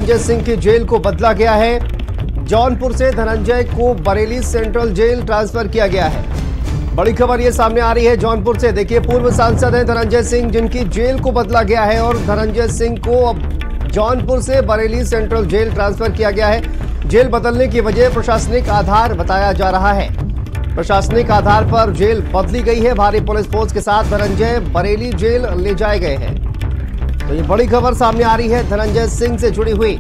धनंजय सिंह की जेल को बदला गया है। जौनपुर से धनंजय को बरेली सेंट्रल जेल ट्रांसफर किया गया है। बड़ी खबर ये सामने आ रही है जौनपुर से। देखिए, पूर्व सांसद हैं धनंजय सिंह, जिनकी जेल को बदला गया है और धनंजय सिंह को अब जौनपुर से बरेली सेंट्रल जेल ट्रांसफर किया गया है। जेल बदलने की वजह प्रशासनिक आधार बताया जा रहा है। प्रशासनिक आधार पर जेल बदली गई है। भारी पुलिस फोर्स के साथ धनंजय बरेली जेल ले जाए गए हैं। तो ये बड़ी खबर सामने आ रही है धनंजय सिंह से जुड़ी हुई,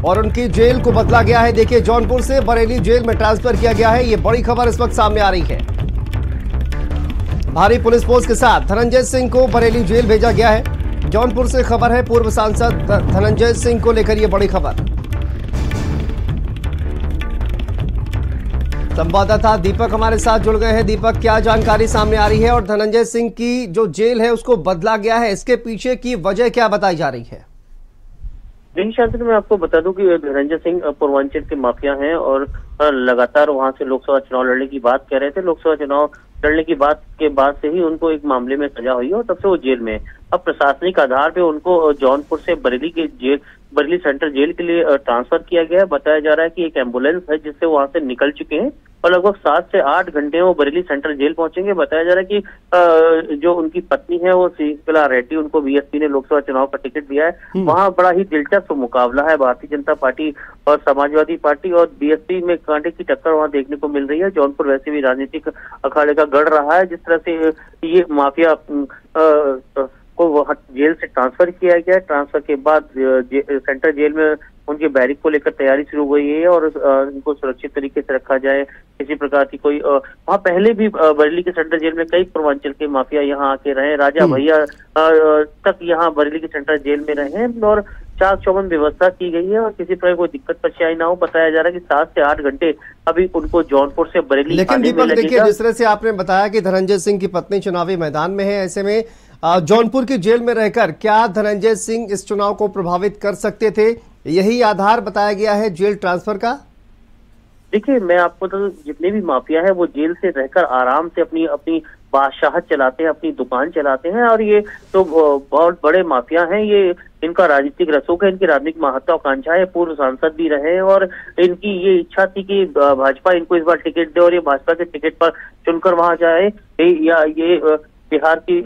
और उनकी जेल को बदला गया है। देखिए, जौनपुर से बरेली जेल में ट्रांसफर किया गया है। ये बड़ी खबर इस वक्त सामने आ रही है। भारी पुलिस फोर्स के साथ धनंजय सिंह को बरेली जेल भेजा गया है। जौनपुर से खबर है, पूर्व सांसद धनंजय सिंह को लेकर यह बड़ी खबर। संवाददाता दीपक हमारे साथ जुड़ गए हैं। दीपक, क्या जानकारी सामने आ रही है और धनंजय सिंह की जो जेल है उसको बदला गया है, इसके पीछे की वजह क्या बताई जा रही है? देखिए शांति, मैं आपको बता दूं कि धनंजय सिंह पूर्वांचल के माफिया हैं और लगातार वहां से लोकसभा चुनाव लड़ने की बात कह रहे थे। लोकसभा चुनाव लड़ने की बात के बाद से ही उनको एक मामले में सजा हुई है और तब से वो जेल में। अब प्रशासनिक आधार पे उनको जौनपुर से बरेली सेंट्रल जेल के लिए ट्रांसफर किया गया है। बताया जा रहा है कि एक एम्बुलेंस है जिससे वहां से निकल चुके हैं और लगभग 7 से 8 घंटे वो बरेली सेंट्रल जेल पहुंचेंगे। बताया जा रहा है कि जो उनकी पत्नी है वो शीतला रेड्डी, उनको बीएसपी ने लोकसभा चुनाव का टिकट दिया है। वहां बड़ा ही दिलचस्प मुकाबला है। भारतीय जनता पार्टी और समाजवादी पार्टी और बीएसपी में कांटे की टक्कर वहां देखने को मिल रही है। जौनपुर वैसे भी राजनीतिक अखाड़े का गढ़ रहा है। जिस तरह से ये माफिया को जेल से ट्रांसफर किया गया, ट्रांसफर के बाद सेंट्रल जेल में उनके बैरिक को लेकर तैयारी शुरू हो गई है और इनको सुरक्षित तरीके से रखा जाए। किसी प्रकार की कोई वहाँ पहले भी बरेली के सेंट्रल जेल में कई पूर्वांचल के माफिया यहाँ आके रहे। राजा भैया तक यहाँ बरेली के सेंट्रल जेल में रहे हैं और चाक चौबंद व्यवस्था की गई है और किसी प्रकार कोई दिक्कत परेशानी ना हो। बताया जा रहा है कि 7 से 8 घंटे अभी उनको जौनपुर से बरेली। लेकिन दीपक, देखिए, जिस तरह से आपने बताया कि धनंजय सिंह की पत्नी चुनावी मैदान में है, ऐसे में जौनपुर की जेल में रहकर क्या धनंजय सिंह इस चुनाव को प्रभावित कर सकते थे? यही आधार बताया गया है जेल ट्रांसफर का। देखिए, मैं आपको तो जितने भी माफिया है वो जेल से रहकर आराम से अपनी बादशाहत चलाते हैं, अपनी दुकान चलाते हैं और ये तो बहुत बड़े माफिया हैं। ये इनका राजनीतिक रसूख है, इनकी राजनीतिक महत्वाकांक्षा है। पूर्व सांसद भी रहे हैं और इनकी ये इच्छा थी कि भाजपा इनको इस बार टिकट दे और ये भाजपा के टिकट पर चुनकर वहां जाए। या ये बिहार की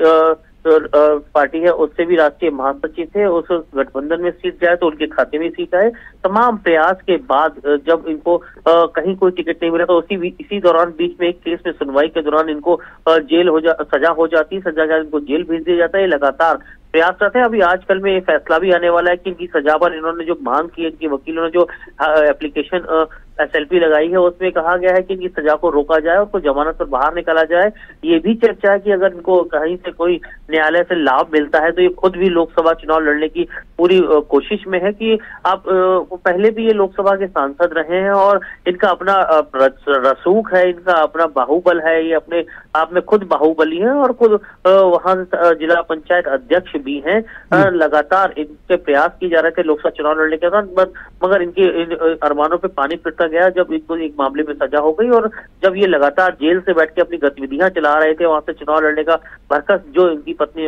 पार्टी है, उससे भी राष्ट्रीय महासचिव थे। उस गठबंधन में सीट जाए तो उनके खाते में सीट आए। तमाम प्रयास के बाद जब इनको कहीं कोई टिकट नहीं मिला तो इसी दौरान बीच में एक केस में सुनवाई के दौरान इनको सजा हो जाती है। सजा के इनको जेल भेज दिया जाता है। लगातार प्रयास करते हैं। अभी आजकल में ये फैसला भी आने वाला है कि इनकी सजा पर इन्होंने जो मांग की है, इनके वकीलों ने जो एप्लीकेशन SLP लगाई है, उसमें कहा गया है कि इनकी सजा को रोका जाए और कोई जमानत पर बाहर निकाला जाए। ये भी चर्चा है कि अगर इनको कहीं से कोई न्यायालय से लाभ मिलता है तो ये खुद भी लोकसभा चुनाव लड़ने की पूरी कोशिश में है। कि आप पहले भी ये लोकसभा के सांसद रहे हैं और इनका अपना रसूख है, इनका अपना बाहुबल है। ये अपने आप में खुद बाहुबली है और खुद वहां जिला पंचायत अध्यक्ष भी हैं। लगातार इनके प्रयास किए जा रहे थे लोकसभा चुनाव लड़ने के दौरान, मगर इनके अरमानों पे पानी फिरता गया जब इनको एक मामले में सजा हो गई। और जब ये लगातार जेल से बैठ के अपनी गतिविधियां चला रहे थे, वहां से चुनाव लड़ने का भरकस जो इनकी पत्नी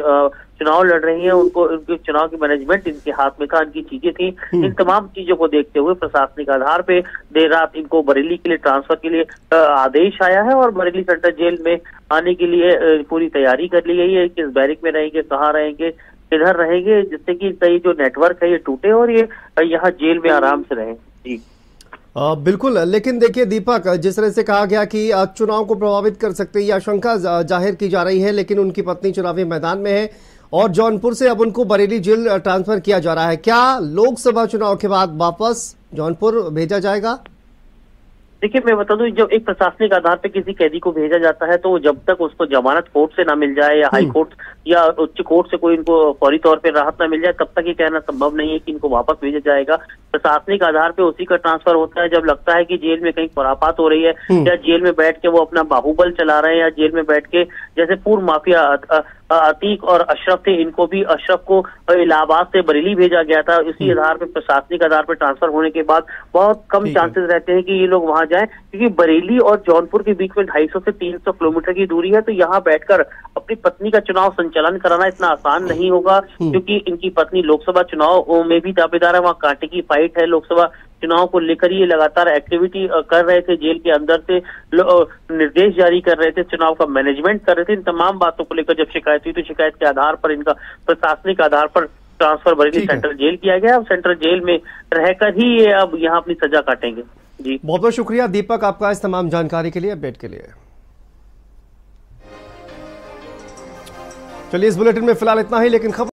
चुनाव लड़ रही है, उनको इनके चुनाव की मैनेजमेंट इनके हाथ में था, इनकी चीजें थी। इन तमाम चीजों को देखते हुए प्रशासनिक आधार पे देर रात इनको बरेली के लिए ट्रांसफर के लिए आदेश आया है और बरेली सेंट्रल जेल में आने के लिए पूरी तैयारी कर ली गई है। किस बैरिक में रहेंगे, कहाँ रहेंगे, किधर रहेंगे, जिससे कि कई जो नेटवर्क है ये टूटे और ये यहाँ जेल में आराम से रहें। जी बिल्कुल। लेकिन देखिए दीपक, जिस तरह से कहा गया कि चुनाव को प्रभावित कर सकते हैं, ये आशंका जाहिर की जा रही है, लेकिन उनकी पत्नी चुनावी मैदान में है और जौनपुर से अब उनको बरेली जेल ट्रांसफर किया जा रहा है। क्या लोकसभा चुनाव के बाद वापस जौनपुर भेजा जाएगा? देखिए, मैं बता दूं, जब एक प्रशासनिक आधार पे किसी कैदी को भेजा जाता है तो जब तक उसको जमानत कोर्ट से ना मिल जाए या हाई कोर्ट या उच्च कोर्ट से कोई इनको फौरी तौर पे राहत ना मिल जाए, तब तक ये कहना संभव नहीं है कि इनको वापस भेजा जाएगा। प्रशासनिक आधार पे उसी का ट्रांसफर होता है जब लगता है कि जेल में कहीं खुरापात हो रही है या जेल में बैठ के वो अपना बाहुबल चला रहे हैं या जेल में बैठ के जैसे पूर्व माफिया अतीक और अशरफ थे, इनको भी, अशरफ को इलाहाबाद से बरेली भेजा गया था। इसी आधार पर, प्रशासनिक आधार पर ट्रांसफर होने के बाद बहुत कम चांसेस रहते हैं कि ये लोग वहां जाएं, क्योंकि बरेली और जौनपुर के बीच में 250 से 300 किलोमीटर की दूरी है। तो यहाँ बैठकर अपनी पत्नी का चुनाव संचालन कराना इतना आसान नहीं होगा, क्योंकि इनकी पत्नी लोकसभा चुनाव में भी दावेदार है। वहाँ कांटे की फाइट है। लोकसभा चुनाव को लेकर ये लगातार एक्टिविटी कर रहे थे, जेल के अंदर से निर्देश जारी कर रहे थे, चुनाव का मैनेजमेंट कर रहे थे। इन तमाम बातों को लेकर जब शिकायत हुई तो शिकायत के आधार पर इनका प्रशासनिक आधार पर ट्रांसफर बरेली सेंट्रल जेल किया गया। अब सेंट्रल जेल में रहकर ही ये अब यहाँ अपनी सजा काटेंगे। जी, बहुत बहुत शुक्रिया दीपक आपका इस तमाम जानकारी के लिए, अपडेट के लिए। चलिए, इस बुलेटिन में फिलहाल इतना ही, लेकिन खबर